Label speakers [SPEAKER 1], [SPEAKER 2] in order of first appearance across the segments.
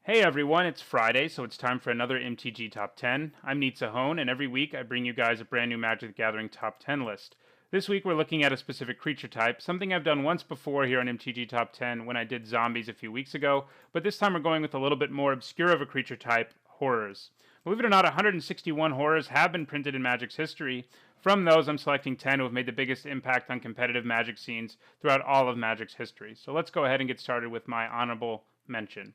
[SPEAKER 1] Hey everyone, it's Friday, so it's time for another MTG Top 10. I'm Neat Zahone, and every week I bring you guys a brand new Magic the Gathering Top 10 list. This week we're looking at a specific creature type, something I've done once before here on MTG Top 10 when I did zombies a few weeks ago, but this time we're going with a little bit more obscure of a creature type, horrors. Believe it or not, 161 horrors have been printed in Magic's history. From those, I'm selecting 10 who have made the biggest impact on competitive Magic scenes throughout all of Magic's history. So let's go ahead and get started with my honorable mention.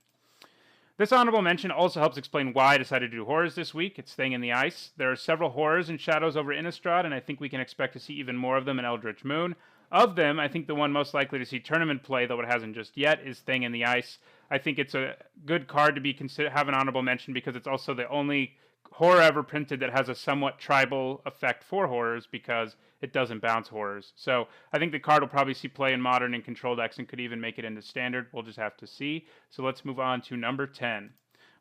[SPEAKER 1] This honorable mention also helps explain why I decided to do horrors this week. It's Thing in the Ice. There are several horrors and shadows over Innistrad, and I think we can expect to see even more of them in Eldritch Moon. Of them, I think the one most likely to see tournament play, though it hasn't just yet, is Thing in the Ice. I think it's a good card to be have an honorable mention because it's also the only horror ever printed that has a somewhat tribal effect for horrors because it doesn't bounce horrors. So I think the card will probably see play in modern and control decks and could even make it into standard. We'll just have to see. So let's move on to number 10,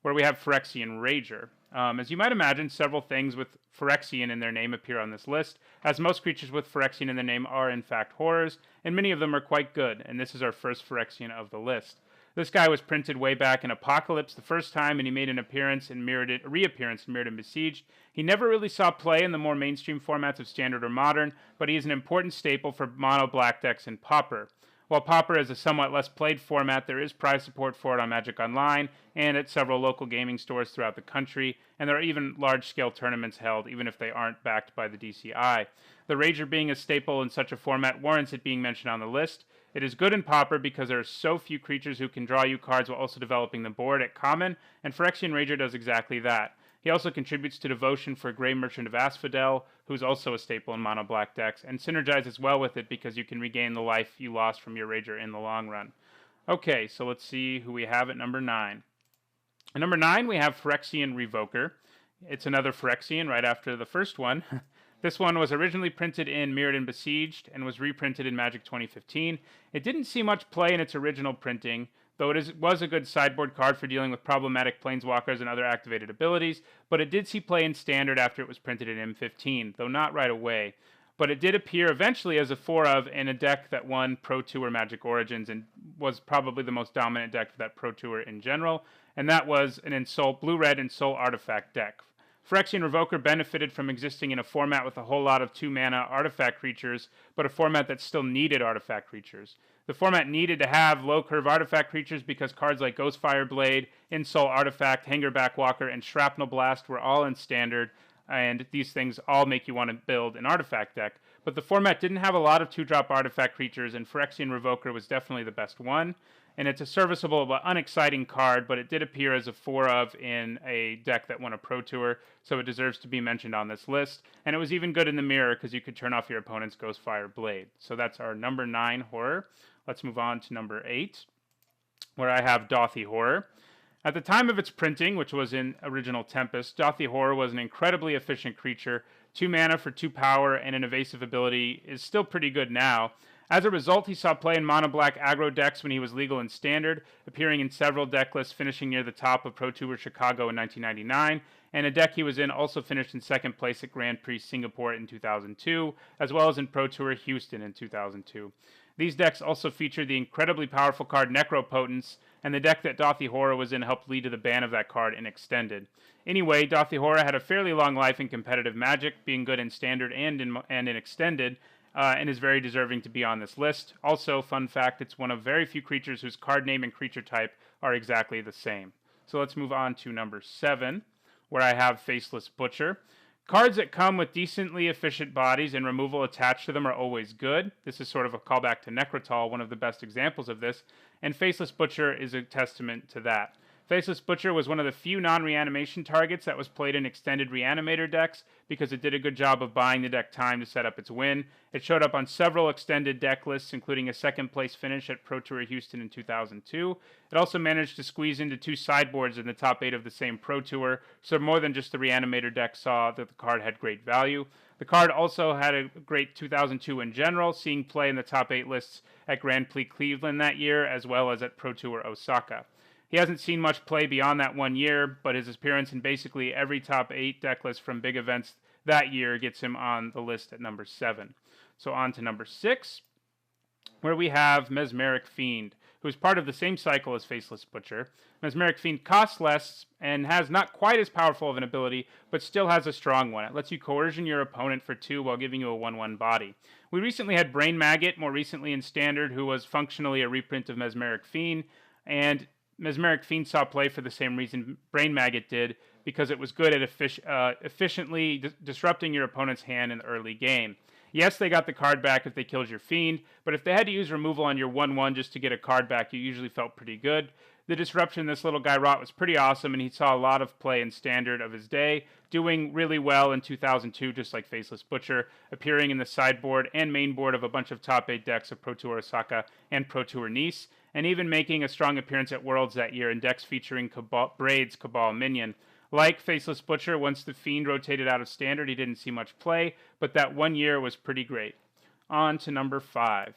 [SPEAKER 1] where we have Phyrexian Rager. As you might imagine, several things with Phyrexian in their name appear on this list, as most creatures with Phyrexian in their name are in fact horrors, and many of them are quite good, and this is our first Phyrexian of the list. This guy was printed way back in Apocalypse the first time, and he made an reappearance in Mirrodin Besieged. He never really saw play in the more mainstream formats of Standard or Modern, but he is an important staple for mono black decks in Pauper. While Pauper is a somewhat less played format, there is prize support for it on Magic Online and at several local gaming stores throughout the country, and there are even large-scale tournaments held, even if they aren't backed by the DCI. The Rager being a staple in such a format warrants it being mentioned on the list. It is good in Pauper because there are so few creatures who can draw you cards while also developing the board at Common, and Phyrexian Rager does exactly that. He also contributes to Devotion for Grey Merchant of Asphodel, who's also a staple in mono black decks, and synergizes well with it because you can regain the life you lost from your Rager in the long run. Okay, so let's see who we have at number 9. At number 9, we have Phyrexian Revoker. It's another Phyrexian right after the first one. This one was originally printed in Mirrodin Besieged and was reprinted in Magic 2015. It didn't see much play in its original printing, though it was a good sideboard card for dealing with problematic planeswalkers and other activated abilities, but it did see play in Standard after it was printed in M15, though not right away. But it did appear eventually as a 4-of in a deck that won Pro Tour Magic Origins and was probably the most dominant deck for that Pro Tour in general, and that was an blue-red and Soul Artifact deck. Phyrexian Revoker benefited from existing in a format with a whole lot of 2-mana artifact creatures, but a format that still needed artifact creatures. The format needed to have low-curve artifact creatures because cards like Ghostfire Blade, Insult Artifact, Hangerback Walker, and Shrapnel Blast were all in Standard, and these things all make you want to build an artifact deck. But the format didn't have a lot of 2-drop artifact creatures, and Phyrexian Revoker was definitely the best one. And it's a serviceable but unexciting card, but it did appear as a 4-of in a deck that won a Pro Tour, so it deserves to be mentioned on this list. And it was even good in the mirror because you could turn off your opponent's Ghostfire Blade. So that's our number 9 horror. Let's move on to number 8, where I have Dauthi Horror. At the time of its printing, which was in original Tempest, Dauthi Horror was an incredibly efficient creature. 2 mana for 2 power and an evasive ability is still pretty good now. As a result, he saw play in mono-black aggro decks when he was legal in Standard, appearing in several deck lists, finishing near the top of Pro Tour Chicago in 1999, and a deck he was in also finished in second place at Grand Prix Singapore in 2002, as well as in Pro Tour Houston in 2002. These decks also featured the incredibly powerful card Necropotence, and the deck that Dauthi Horror was in helped lead to the ban of that card in Extended. Anyway, Dauthi Horror had a fairly long life in competitive Magic, being good in Standard and in Extended, and is very deserving to be on this list. Also, fun fact, it's one of very few creatures whose card name and creature type are exactly the same. So let's move on to number 7, where I have Faceless Butcher. Cards that come with decently efficient bodies and removal attached to them are always good. This is sort of a callback to Necrotal, one of the best examples of this, and Faceless Butcher is a testament to that. Faceless Butcher was one of the few non-reanimation targets that was played in extended reanimator decks because it did a good job of buying the deck time to set up its win. It showed up on several extended deck lists, including a second place finish at Pro Tour Houston in 2002. It also managed to squeeze into 2 sideboards in the top 8 of the same Pro Tour, so more than just the reanimator deck saw that the card had great value. The card also had a great 2002 in general, seeing play in the top 8 lists at Grand Prix Cleveland that year, as well as at Pro Tour Osaka. He hasn't seen much play beyond that 1 year, but his appearance in basically every top 8 deck list from big events that year gets him on the list at number 7. So on to number 6, where we have Mesmeric Fiend, who is part of the same cycle as Faceless Butcher. Mesmeric Fiend costs less and has not quite as powerful of an ability, but still has a strong one. It lets you coercion your opponent for 2 while giving you a 1/1 body. We recently had Brain Maggot, more recently in Standard, who was functionally a reprint of Mesmeric Fiend, and Mesmeric Fiend saw play for the same reason Brain Maggot did, because it was good at efficiently disrupting your opponent's hand in the early game. Yes, they got the card back if they killed your Fiend, but if they had to use removal on your 1/1 just to get a card back, you usually felt pretty good. The disruption this little guy wrought was pretty awesome, and he saw a lot of play in Standard of his day, doing really well in 2002, just like Faceless Butcher, appearing in the sideboard and main board of a bunch of top 8 decks of Pro Tour Osaka and Pro Tour Nice, and even making a strong appearance at Worlds that year in decks featuring Braid's Cabal Minion. Like Faceless Butcher, once the Fiend rotated out of Standard, he didn't see much play, but that 1 year was pretty great. On to number 5.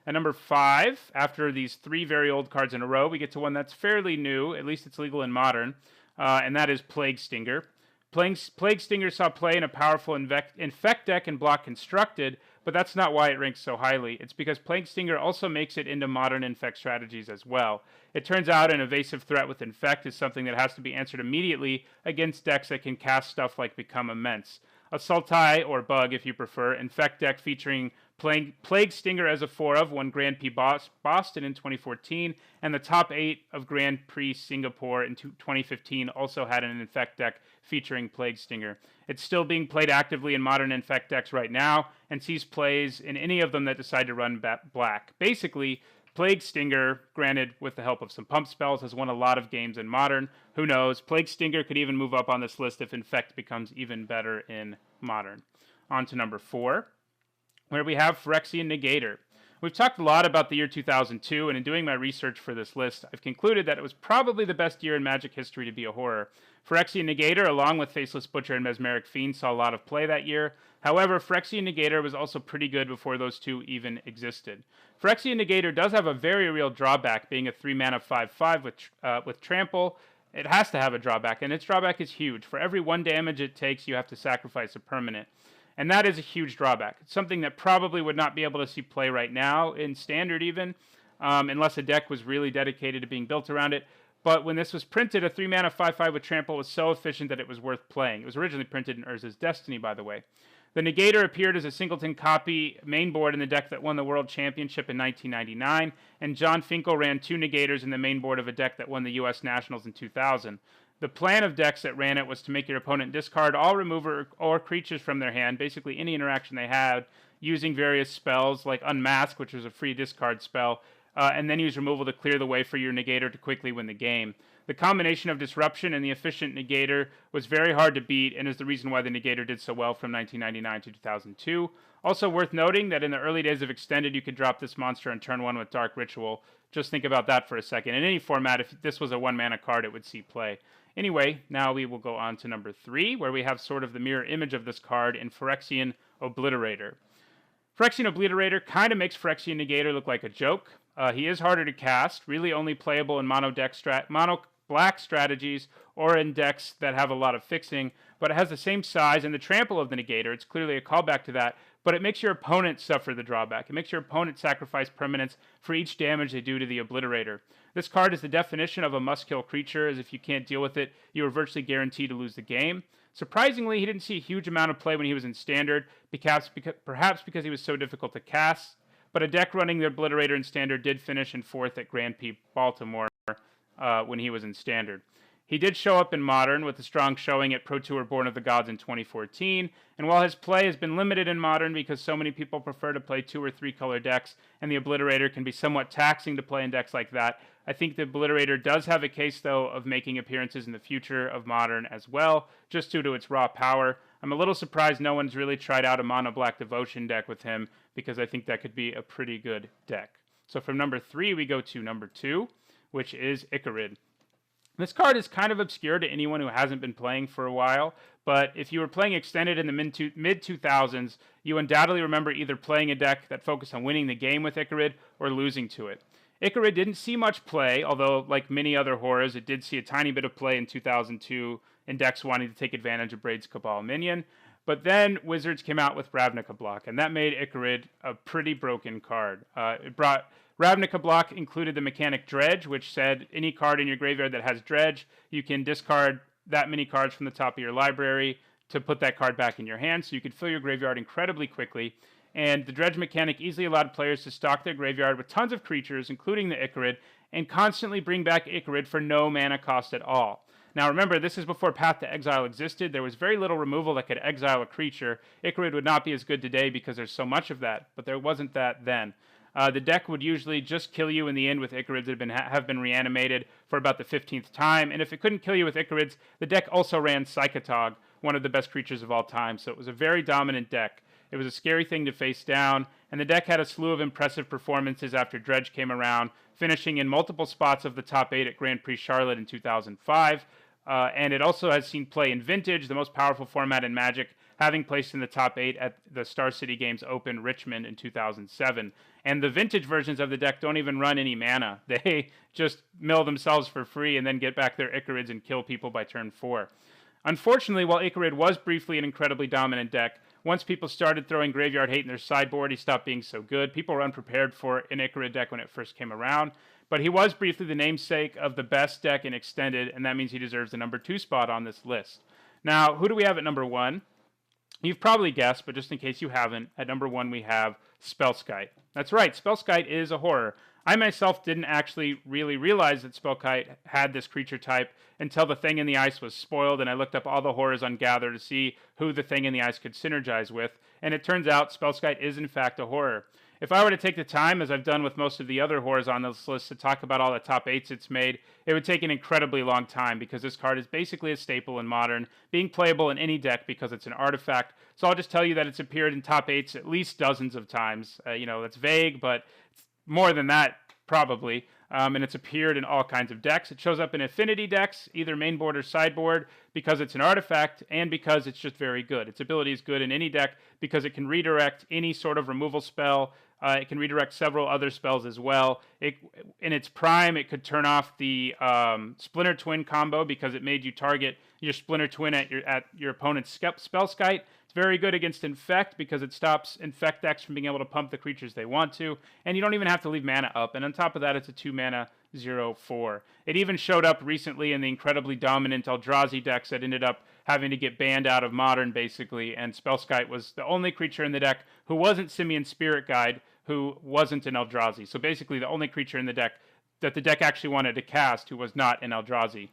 [SPEAKER 1] At number 5, after these 3 very old cards in a row, we get to one that's fairly new, at least it's legal in Modern, and that is Plague Stinger. Plague Stinger saw play in a powerful Infect deck and Block Constructed, but that's not why it ranks so highly. It's because Plague Stinger also makes it into Modern Infect strategies as well. It turns out an evasive threat with Infect is something that has to be answered immediately against decks that can cast stuff like Become Immense. A Sultai, or Bug if you prefer, Infect deck featuring Plague Stinger as a 4-of won Grand Prix Boston in 2014, and the top 8 of Grand Prix Singapore in 2015 also had an Infect deck featuring Plague Stinger. It's still being played actively in Modern Infect decks right now, and sees plays in any of them that decide to run black. Basically, Plague Stinger, granted with the help of some pump spells, has won a lot of games in Modern. Who knows? Plague Stinger could even move up on this list if Infect becomes even better in Modern. On to number 4, where we have Phyrexian Negator. We've talked a lot about the year 2002, and in doing my research for this list, I've concluded that it was probably the best year in Magic history to be a horror. Phyrexian Negator, along with Faceless Butcher and Mesmeric Fiend, saw a lot of play that year. However, Phyrexian Negator was also pretty good before those two even existed. Phyrexian Negator does have a very real drawback, being a 3-mana 5/5 with Trample. It has to have a drawback, and its drawback is huge. For every 1 damage it takes, you have to sacrifice a permanent. And that is a huge drawback. It's something that probably would not be able to see play right now, in Standard even, unless a deck was really dedicated to being built around it. But when this was printed, a 3-mana 5/5 with Trample was so efficient that it was worth playing. It was originally printed in Urza's Destiny, by the way. The Negator appeared as a singleton copy main board in the deck that won the World Championship in 1999, and John Finkel ran 2 Negators in the main board of a deck that won the U.S. Nationals in 2000. The plan of decks that ran it was to make your opponent discard all remover or creatures from their hand, basically any interaction they had, using various spells like Unmask, which was a free discard spell, and then use removal to clear the way for your Negator to quickly win the game. The combination of Disruption and the efficient Negator was very hard to beat, and is the reason why the Negator did so well from 1999 to 2002. Also worth noting that in the early days of Extended, you could drop this monster on turn 1 with Dark Ritual. Just think about that for a second. In any format, if this was a 1-mana card, it would see play. Anyway, now we will go on to number 3, where we have sort of the mirror image of this card in Phyrexian Obliterator. Phyrexian Obliterator kind of makes Phyrexian Negator look like a joke. He is harder to cast, really only playable in mono black strategies or in decks that have a lot of fixing, but it has the same size and the trample of the Negator. It's clearly a callback to that, but it makes your opponent suffer the drawback. It makes your opponent sacrifice permanents for each damage they do to the Obliterator. This card is the definition of a must-kill creature, as if you can't deal with it, you are virtually guaranteed to lose the game. Surprisingly, he didn't see a huge amount of play when he was in Standard, perhaps because he was so difficult to cast, but a deck running the Obliterator in Standard did finish in 4th at Grand Prix Baltimore when he was in Standard. He did show up in Modern with a strong showing at Pro Tour Born of the Gods in 2014, and while his play has been limited in Modern because so many people prefer to play 2 or 3 color decks, and the Obliterator can be somewhat taxing to play in decks like that, I think the Obliterator does have a case, though, of making appearances in the future of Modern as well, just due to its raw power. I'm a little surprised no one's really tried out a mono black Devotion deck with him, because I think that could be a pretty good deck. So from number 3, we go to number 2, which is Icarid. This card is kind of obscure to anyone who hasn't been playing for a while, but if you were playing Extended in the mid-2000s, you undoubtedly remember either playing a deck that focused on winning the game with Icarid or losing to it. Icarid didn't see much play, although like many other horrors, it did see a tiny bit of play in 2002 in decks wanting to take advantage of Braid's Cabal Minion, But then Wizards came out with Ravnica Block, and that made Ichorid a pretty broken card. It brought Ravnica Block included the mechanic Dredge, which said any card in your graveyard that has Dredge, you can discard that many cards from the top of your library to put that card back in your hand, so you could fill your graveyard incredibly quickly. And the Dredge mechanic easily allowed players to stock their graveyard with tons of creatures, including the Ichorid, and constantly bring back Ichorid for no mana cost at all. Now remember, this is before Path to Exile existed. There was very little removal that could exile a creature. Ichorid would not be as good today because there's so much of that, but there wasn't that then. The deck would usually just kill you in the end with Ichorids that have been reanimated for about the 15th time, and if it couldn't kill you with Ichorids, the deck also ran Psychotog, one of the best creatures of all time, so it was a very dominant deck. It was a scary thing to face down, and the deck had a slew of impressive performances after Dredge came around, finishing in multiple spots of the top 8 at Grand Prix Charlotte in 2005. And it also has seen play in Vintage, the most powerful format in Magic, having placed in the top 8 at the Star City Games Open Richmond in 2007. And the Vintage versions of the deck don't even run any mana. They just mill themselves for free and then get back their Ichorids and kill people by turn 4. Unfortunately, while Ichorid was briefly an incredibly dominant deck, once people started throwing Graveyard Hate in their sideboard, he stopped being so good. People were unprepared for an Ichorid deck when it first came around. But he was briefly the namesake of the best deck in Extended, and that means he deserves the number 2 spot on this list. Now, who do we have at number 1? You've probably guessed, but just in case you haven't, at number 1 we have Spellskite. That's right, Spellskite is a horror. I myself didn't actually really realize that Spellskite had this creature type until the Thing in the Ice was spoiled, and I looked up all the horrors on Gather to see who the Thing in the Ice could synergize with, and it turns out Spellskite is in fact a horror. If I were to take the time, as I've done with most of the other horrors on this list, to talk about all the top 8s it's made, it would take an incredibly long time because this card is basically a staple in Modern, being playable in any deck because it's an artifact. So I'll just tell you that it's appeared in top 8s at least dozens of times. That's vague, but it's more than that, probably. And it's appeared in all kinds of decks. It shows up in affinity decks, either mainboard or sideboard, because it's an artifact and because it's just very good. Its ability is good in any deck because it can redirect any sort of removal spell. It can redirect several other spells as well. In its prime, it could turn off the Splinter Twin combo because it made you target your Splinter Twin at your opponent's Spellskite. It's very good against Infect because it stops Infect decks from being able to pump the creatures they want to, and you don't even have to leave mana up. And on top of that, it's a 2-mana 0/4. It even showed up recently in the incredibly dominant Eldrazi decks that ended up having to get banned out of Modern, basically, and Spellskite was the only creature in the deck who wasn't Simian Spirit Guide, who wasn't an Eldrazi. So basically the only creature in the deck that the deck actually wanted to cast who was not an Eldrazi.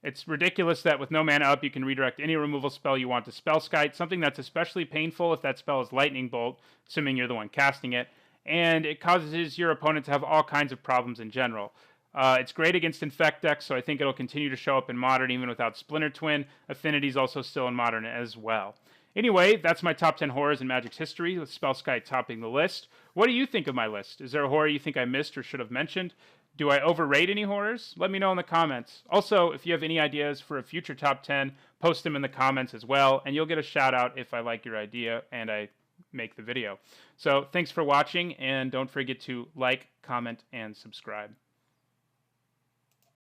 [SPEAKER 1] It's ridiculous that with no mana up, you can redirect any removal spell you want to Spellskite, something that's especially painful if that spell is Lightning Bolt, assuming you're the one casting it, and it causes your opponent to have all kinds of problems in general. It's great against Infect decks, so I think it'll continue to show up in Modern even without Splinter Twin. Affinity's also still in Modern as well. Anyway, that's my top 10 horrors in Magic's history, with Spellskite topping the list. What do you think of my list? Is there a horror you think I missed or should have mentioned? Do I overrate any horrors? Let me know in the comments. Also, if you have any ideas for a future top 10, post them in the comments as well, and you'll get a shout out if I like your idea and I make the video. So thanks for watching, and don't forget to like, comment, and subscribe.